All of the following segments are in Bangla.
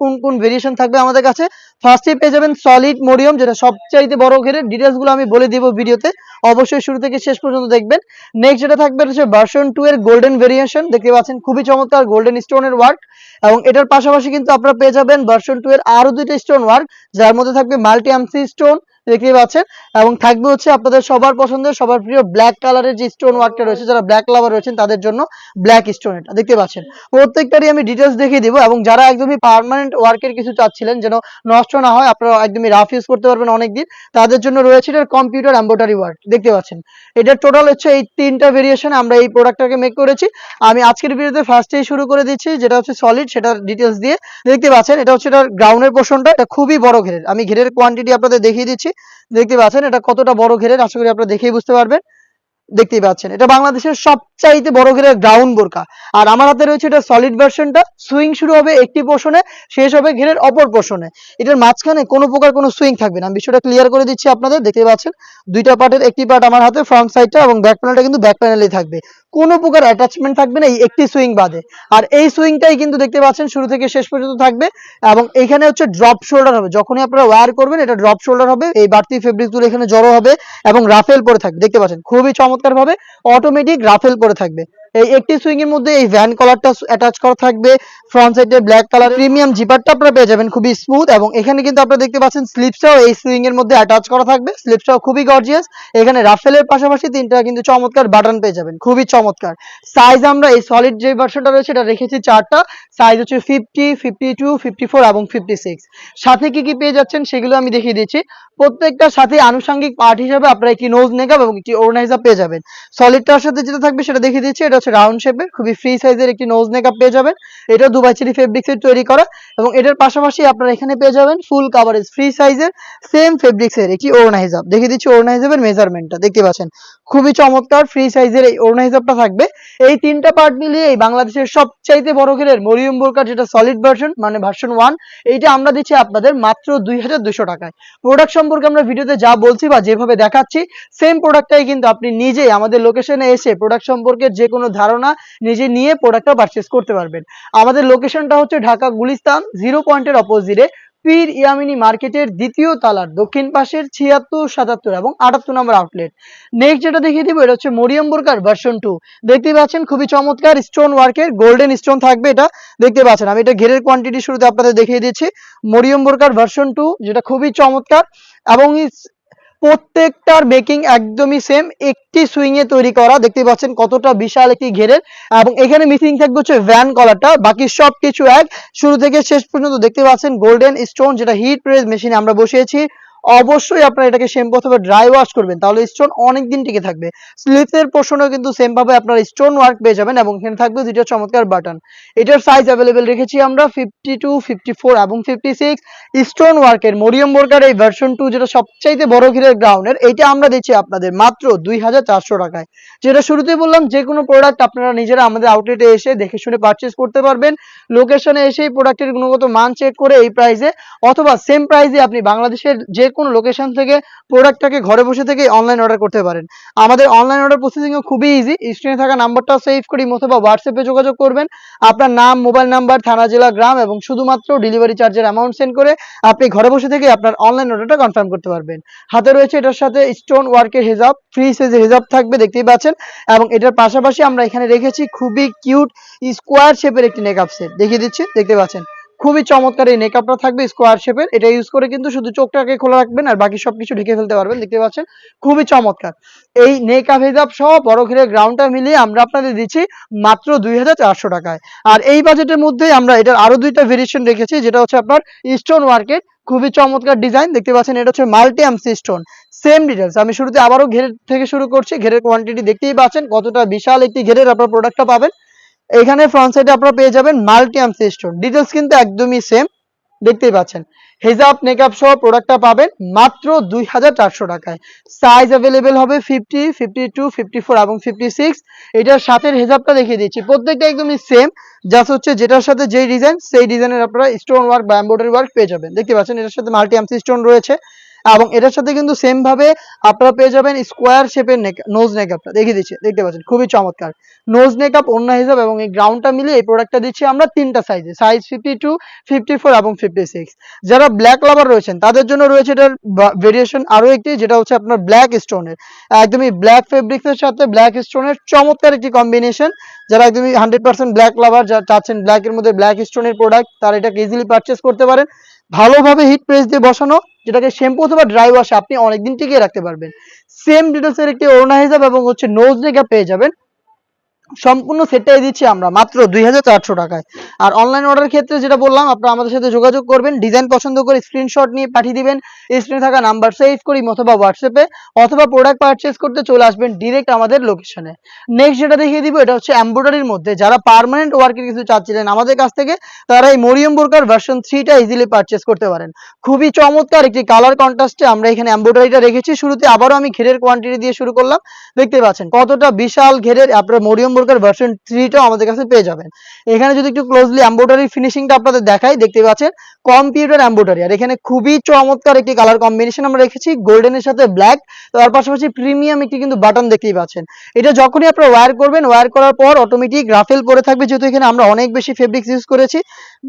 কোন কোন ভেরিয়েশন থাকবে আমাদের কাছে। ফার্স্টে পেয়ে যাবেন সলিড মরিয়ম, যেটা সবচাইতে বড় ঘেরের। ডিটেলস গুলো আমি বলে দিব ভিডিওতে, অবশ্যই শুরু থেকে শেষ পর্যন্ত দেখবেন। নেক্সট যেটা থাকবে হচ্ছে ভার্সন 2 এর গোল্ডেন ভেরিয়েশন, দেখতে পাচ্ছেন খুবই চমৎকার গোল্ডেন স্টোনের ওয়ার্ক। এবং এটার পাশাপাশি কিন্তু আপনারা পেয়ে যাবেন ভার্সন 2 এর আরো দুইটা স্টোন ওয়ার্ক, যার মধ্যে থাকবে মাল্টি আমসি স্টোন, দেখতে পাচ্ছেন। এবং থাকবে হচ্ছে আপনাদের সবার পছন্দের সবার প্রিয় ব্ল্যাক কালারের যে স্টোন ওয়ার্কটা রয়েছে, যারা ব্ল্যাক লাভার রয়েছেন তাদের জন্য ব্ল্যাক স্টোন, এটা দেখতে পাচ্ছেন। প্রত্যেকটারই আমি ডিটেলস দেখিয়ে দিব। এবং যারা একদমই পার্মানেন্ট ওয়ার্কের কিছু চাচ্ছিলেন যেন নষ্ট না হয়, আপনারা একদমই রাফ ইউজ করতে পারবেন অনেকদিন, তাদের জন্য রয়েছে এটার কম্পিউটার এমব্রয়ডারি ওয়ার্ক, দেখতে পাচ্ছেন। এটার টোটাল হচ্ছে এই তিনটা ভেরিয়েশন আমরা এই প্রোডাক্টটাকে মেক করেছি। আমি আজকের ভিডিওতে ফার্স্টেই শুরু করে দিচ্ছি যেটা হচ্ছে সলিড, সেটার ডিটেলস দিয়ে। দেখতে পাচ্ছেন এটা হচ্ছে এটার গ্রাউন্ডের পোর্শনটা, এটা খুবই বড় ঘেরের। আমি ঘেরের কোয়ান্টিটি আপনাদের দেখিয়ে দিচ্ছি, দেখতে পাচ্ছেন এটা কতটা বড় ঘেরের, আশা করি আপনারা দেখেই বুঝতে পারবেন। দেখতেই পাচ্ছেন এটা বাংলাদেশের সবচাইতে বড় ঘেরের গ্রাউন্ড বোরকা। আর আমার হাতে রয়েছে এটা সলিড ভার্সনটা। সুইং শুরু হবে একটি পোর্শনে, শেষ হবে ঘেরের অপর পোর্শনে। এটার মাঝখানে কোনো প্রকার কোনো সুইং থাকবে না, আমি বিষয়টা ক্লিয়ার করে দিচ্ছি আপনাদের। দেখতে পাচ্ছেন দুইটা পার্টের একটি পার্ট আমার হাতে ফ্রন্ট সাইডটা, এবং ব্যাক প্যানেলটা কিন্তু ব্যাক প্যানেলেই থাকবে, কোনো প্রকার অ্যাটাচমেন্ট থাকবে না এই একটি সুইং বাদে। আর এই সুইংটাই কিন্তু দেখতে পাচ্ছেন শুরু থেকে শেষ পর্যন্ত থাকবে। এবং এখানে হচ্ছে ড্রপ শোল্ডার হবে, যখনই আপনারা ওয়্যার করবেন এটা ড্রপ শোল্ডার হবে, এই বাড়তি ফেব্রিক গুলো এখানে জড়ো হবে এবং রাফেল পরে থাকবে, দেখতে পাচ্ছেন খুবই চমৎকার ভাবে অটোমেটিক রাফেল পরে থাকবে। এই একটি সুইং এর মধ্যে এই ভ্যান কলারটা অ্যাটাচ করা থাকবে, ফ্রন্ট সাইডে ব্ল্যাক কালার প্রিমিয়াম জিপারটা আপনারা পেয়ে যাবেন খুবই স্মুথ। এবং এখানে কিন্তু আপনারা দেখতে পাচ্ছেন স্লিপসটাও এই সুইং এর মধ্যে অ্যাটাচ করা থাকবে, স্লিপসটাও খুবই গর্জিয়াস। এখানে রাফেলের পাশাপাশি তিনটা কিন্তু চমৎকার বাটন পেয়ে যাবেন, খুবই চমৎকার। সাইজ আমরা এই সলিড যে ভার্সনটা রয়েছে এটা রেখেছি চারটা সাইজ, হচ্ছে 50, 52, 54 এবং 56। সাথে কি কি পেয়ে যাচ্ছেন সেগুলো আমি দেখিয়ে দিচ্ছি। প্রত্যেকটার সাথে আনুষঙ্গিক পার্ট হিসেবে আপনারা একটি নোজ নেকআপ এবং একটি ওড়না হিসাব পেয়ে যাবেন। সলিডটার সাথে যেটা থাকবে সেটা দেখিয়ে দিচ্ছি, এটা হচ্ছে রাউন্ড শেপের খুবই ফ্রি সাইজের একটি নোজ নেকআপ পেয়ে যাবেন। এটা দুবাই চেরি ফেব্রিক্সের তৈরি করা। এবং এটার পাশাপাশি আপনারা এখানে পেয়ে যাবেন ফুল কাভারেজ ফ্রি সাইজের সেম ফেব্রিক্সের একটি ওড়না হিসাব, দেখিয়ে দিচ্ছি ওড়না হিসাবের মেজারমেন্টটা, দেখতে পাচ্ছেন খুবই চমৎকার ফ্রি সাইজের এই ওড়না হিসাবটা থাকবে। এই তিনটা পার্ট মিলিয়ে এই বাংলাদেশের সবচাইতে বড় ঘেরের মরিয়ম বোরকা যেটা সলিড ভার্সন মানে ভার্সন 1, এইটা আমরা দিচ্ছি আপনাদের মাত্র 2200 টাকায়। প্রোডাক্ট সম্পর্কে আমরা ভিডিওতে যা বলছি বা যেভাবে দেখাচ্ছি সেম প্রোডাক্টটাই কিন্তু আপনি নিজেই আমাদের লোকেশনে এসে প্রোডাক্ট সম্পর্কে যে কোনো ধারণা নিজে নিয়ে প্রোডাক্টটা পারচেজ করতে পারবেন। আমাদের লোকেশনটা হচ্ছে ঢাকা গুলিস্তান 0 পয়েন্টের অপোজিটে পীর ইয়ামিনী মার্কেটের দ্বিতীয় তলার দক্ষিণ পাশের 76, 77 এবং 78 নম্বর আউটলেট। নেক্সট যেটা দেখিয়ে দিব এটা হচ্ছে মরিয়ম বোরকার ভার্সন 2, দেখতে পাচ্ছেন খুবই চমৎকার স্টোন ওয়ার্কের গোল্ডেন স্টোন থাকবে এটা, দেখতে পাচ্ছেন। আমি এটা ঘেরের কোয়ান্টিটি শুরুতে আপনাদের দেখিয়ে দিচ্ছি। মরিয়ম বোরকার ভার্সন 2 যেটা খুবই চমৎকার, এবং প্রত্যেকটার মেকিং একদমই সেম, একটি সুইং এ তৈরি করা, দেখতে পাচ্ছেন কতটা বিশাল একটি ঘেরের। এবং এখানে মিসিং থাকবে হচ্ছে ভ্যান কলারটা, বাকি সব কিছু এক শুরু থেকে শেষ পর্যন্ত দেখতে পাচ্ছেন গোল্ডেন স্টোন, যেটা হিট প্রেস মেশিনে আমরা বসিয়েছি। অবশ্যই আপনারা এটাকে শ্যাম্পু অথবা ড্রাই ওয়াশ করবেন, তাহলে স্টোন অনেকদিন টিকে থাকবে। স্লিপসের পোর্শনেও কিন্তু সেম ভাবে আপনারা স্টোন ওয়ার্ক পেয়ে যাবেন, এবং এখানে থাকবে দুটো চমৎকার বাটন। এটার সাইজ অ্যাভেলেবেল রেখেছি আমরা 52, 54 এবং 56। স্টোন ওয়ার্কের মরিয়ম বোরকার এই ভার্সন 2 যেটা সবচাইতে বড় ঘিরের গ্রাউন্ডের, এইটা আমরা দিচ্ছি আপনাদের মাত্র 2400 টাকায়। যেটা শুরুতেই বললাম, যে কোনো প্রোডাক্ট আপনারা নিজেরা আমাদের আউটলেটে এসে দেখে শুনে পারচেজ করতে পারবেন। লোকেশনে এসেই প্রোডাক্টের গুণগত মান চেক করে এই প্রাইসে অথবা সেম প্রাইসে আপনি বাংলাদেশের যে কোনো লোকেশন থেকে প্রোডাক্টটাকে ঘরে বসে থেকে অনলাইন অর্ডার করতে পারেন। আমাদের অনলাইন অর্ডার প্রসেসিংও খুবই ইজি। স্ক্রিনে থাকা নাম্বারটা সেভ করি অথবা হোয়াটসঅ্যাপে যোগাযোগ করবেন। আপনার নাম, মোবাইল নাম্বার, থানা, জেলা, গ্রাম এবং শুধুমাত্র ডেলিভারি চার্জের অ্যামাউন্ট সেন্ড করে আপনি ঘরে বসে থেকে আপনার অনলাইন অর্ডারটা কনফার্ম করতে পারবেন। হাতে রয়েছে এটার সাথে স্টোন ওয়ার্কের হিজাব, ফ্রি সাইজের হিজাব থাকবে, দেখতেই পাচ্ছেন। এবং এটার পাশাপাশি আমরা এখানে রেখেছি খুবই কিউট স্কোয়ার শেপের একটি নেকআপ সেট, দেখিয়ে দিচ্ছি, দেখতে পাচ্ছেন খুবই চমৎকার এই নেকআপটা থাকবে স্কোয়ার শেপের। এটা ইউজ করে কিন্তু শুধু চোখটাকে খোলা রাখবেন আর বাকি সবকিছু ঢেকে ফেলতে পারবেন, দেখতে পাচ্ছেন খুবই চমৎকার। এই নেকআপ হিজাব সহ বড় ঘিরের গ্রাউন্ডটা মিলিয়ে আমরা আপনাদের দিচ্ছি মাত্র 2400 টাকায়। আর এই বাজেটের মধ্যে আমরা এটার আরো দুইটা ভেরিয়েশন রেখেছি, যেটা হচ্ছে আপনার স্টোন ওয়ার্কের খুবই চমৎকার ডিজাইন, দেখতে পাচ্ছেন এটা হচ্ছে মাল্টি আমসি স্টোন। সেম ডিটেলস আমি শুরুতে আবারও ঘেরের থেকে শুরু করছি। ঘেরের কোয়ান্টিটি দেখতেই পাচ্ছেন কতটা বিশাল একটি ঘেরের আপনার প্রোডাক্টটা পাবেন। এখানে ফ্রন্ট সাইডে আপনারা পেয়ে যাবেন মাল্টি আমসি স্টোন, ডিটেলস কিন্তু একদমই সেম, দেখতেই পাচ্ছেন। হিজাব নেকআপ সহ প্রোডাক্টটা পাবেন মাত্র 2400 টাকায়। সাইজ অ্যাভেলেবেল হবে 50, 52, 54 এবং 56। এটার সাথে হিজাবটা দেখিয়ে দিচ্ছি, প্রত্যেকটা একদমই সেম, জাস্ট হচ্ছে যেটার সাথে যেই ডিজাইন সেই ডিজাইনের আপনারা স্টোন ওয়ার্ক বা এমব্রয়ডারি ওয়ার্ক পেয়ে যাবেন, দেখতে পাচ্ছেন। এটার সাথে মাল্টি আমসি স্টোন রয়েছে এবং এটার সাথে কিন্তু সেম ভাবে আপনারা পেয়ে যাবেন স্কোয়ার শেপের নোজ নেকআপটা, দেখিয়ে দিচ্ছি, দেখতে পাচ্ছেন খুবই চমৎকার। নোজ নেকআপ, ওড়না হিজাব এবং এই গ্রাউন্ডটা মিলে এই প্রোডাক্টটা দিচ্ছি আমরা 3টা সাইজে, সাইজ 52, 54 এবং 56। যারা ব্ল্যাক লাভার রয়েছেন তাদের জন্য রয়েছে এটার ভেরিয়েশন আরো একটি, যেটা হচ্ছে আপনার ব্ল্যাক স্টোনের, একদমই ব্ল্যাক ফেব্রিক্সের সাথে ব্ল্যাক স্টোনের চমৎকার একটি কম্বিনেশন। যারা একদমই 100% ব্ল্যাক লাভার, যারা চাচ্ছেন ব্ল্যাকের মধ্যে ব্ল্যাক স্টোনের প্রোডাক্ট, তারা এটাকে ইজিলি পারচেস করতে পারেন। ভালোভাবে হিট প্রেস দিয়ে বসানো, যেটাকে শ্যাম্পু অথবা ড্রাই ওয়াশে আপনি অনেকদিন টিকিয়ে রাখতে পারবেন। সেম ডিটেলসের একটি ওড়না হিজাব এবং হচ্ছে নোজ নেকআপ পেয়ে যাবেন। সম্পূর্ণ সেটটাই দিচ্ছি আমরা মাত্র 2400 টাকায়। আর অনলাইন অর্ডারের ক্ষেত্রে যেটা বললাম, আপনারা আমাদের সাথে যোগাযোগ করবেন, ডিজাইন পছন্দ করে স্ক্রিনশট নিয়ে পাঠিয়ে দিবেন স্ক্রিনে থাকা নাম্বার সেভ করি অথবা হোয়াটসঅ্যাপে, অথবা প্রোডাক্ট পারচেজ করতে চলে আসবেন ডিরেক্ট আমাদের লোকেশনে। নেক্সট যেটা দেখিয়ে দিব, এটা হচ্ছে এমব্রয়ডারির মধ্যে। যারা পার্মানেন্ট ওয়ার্কের কিছু চাচ্ছিলেন আমাদের কাছ থেকে, তারা এই মরিয়ম বোরকার ভার্সন 3টা ইজিলি পারচেজ করতে পারেন। খুবই চমৎকার একটি কালার কন্ট্রাস্টে আমরা এখানে এমব্রয়ডারিটা রেখেছি। শুরুতে আবারও আমি ঘেরের কোয়ান্টিটি দিয়ে শুরু করলাম, দেখতে পাচ্ছেন কতটা বিশাল ঘেরের আপনার মরিয়ম বোরকার ভার্সন 3টাও আমাদের কাছে পেয়ে যাবেন। এখানে যদি একটু ক্লোজলি এমব্রয়ডারি ফিনিশিংটা আপনাদের দেখাই, দেখতে পাচ্ছেন কম্পিউটার এমব্রয়ডারি। আর এখানে খুবই চমৎকার একটি কালার কম্বিনেশন আমরা রেখেছি, গোল্ডেনের সাথে ব্ল্যাক, তার পাশাপাশি প্রিমিয়াম একটি কিন্তু বাটন দেখতেই পাচ্ছেন। এটা যখনই আপনারা ওয়্যার করবেন, ওয়্যার করার পর অটোমেটিক রাফেল পরে থাকবে, যেহেতু এখানে আমরা অনেক বেশি ফেব্রিক্স ইউজ করেছি।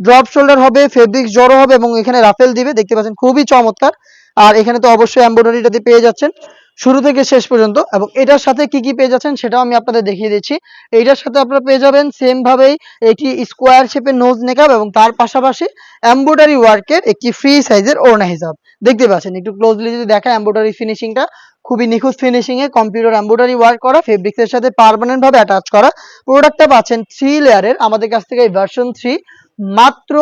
ড্রপ শোল্ডার হবে, ফেব্রিক্স জড়ো হবে এবং এখানে রাফেল দিবে, দেখতে পাচ্ছেন খুবই চমৎকার। আর এখানে তো অবশ্যই এমব্রয়ডারিটাতে পেয়ে যাচ্ছেন শুরু থেকে শেষ পর্যন্ত। এবং এটার সাথে কি কি পেয়ে যাচ্ছেন সেটাও আমি আপনাদের দেখিয়ে দিচ্ছি। এইটার সাথে আপনারা পেয়ে যাবেন সেম ভাবেই একটি স্কোয়ার শেপের নোজ নেকআপ এবং তার পাশাপাশি এমব্রয়ডারি ওয়ার্কের একটি ফ্রি সাইজের ওড়না হিজাব। দেখতে পাচ্ছেন একটু ক্লোজলি যদি দেখা, এমব্রয়ডারি ফিনিশিংটা খুবই নিখুঁত finishing a computer embroidery work করা, ফেব্রিক্সের সাথে পার্মানেন্ট ভাবে অ্যাটাচ করা। প্রোডাক্টটা পাচ্ছেন 3 লেয়ারের আমাদের কাছ থেকে, এই ভার্সন 3 মাত্র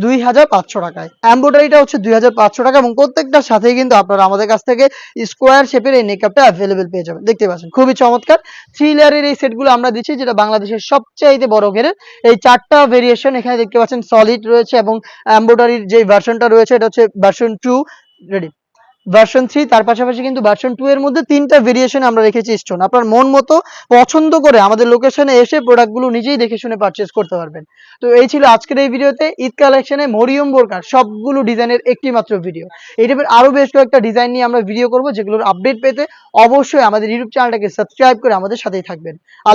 2500 টাকায়। এমব্রয়ডারিটা হচ্ছে 2500 টাকা এবং প্রত্যেকটার সাথেই কিন্তু আপনারা আমাদের কাছ থেকে স্কোয়ার শেপের এই নেকআপটা অ্যাভেলেবেল পেয়ে যাবেন। দেখতে পাচ্ছেন খুবই চমৎকার 3 লেয়ারের এই সেটগুলো আমরা দিচ্ছি, যেটা বাংলাদেশের সবচাইতে বড় ঘেরের। এই 4টা ভেরিয়েশন এখানে দেখতে পাচ্ছেন, সলিড রয়েছে এবং এমব্রয়ডারির যে ভার্সনটা রয়েছে এটা হচ্ছে ভার্সন 2 রেডি, ভার্সন 3, তার পাশাপাশি কিন্তু ভার্সন 2 এর মধ্যে 3টা ভেরিয়েশন আমরা রেখেছি স্টোন। আপনার মন মতো পছন্দ করে আমাদের লোকেশনে এসে প্রোডাক্টগুলো নিজেই দেখে শুনে পারচেজ করতে পারবেন। তো এই ছিল আজকের এই ভিডিওতে ঈদ কালেকশনে মরিয়ম বোরকার সবগুলো ডিজাইনের একটি মাত্র ভিডিও। এই টাইপের আরো বেশ কয়েকটা ডিজাইন নিয়ে আমরা ভিডিও করব, যেগুলোর আপডেট পেতে অবশ্যই আমাদের ইউটিউব চ্যানেলটাকে সাবস্ক্রাইব করে আমাদের সাথেই থাকবেন। আল্লাহ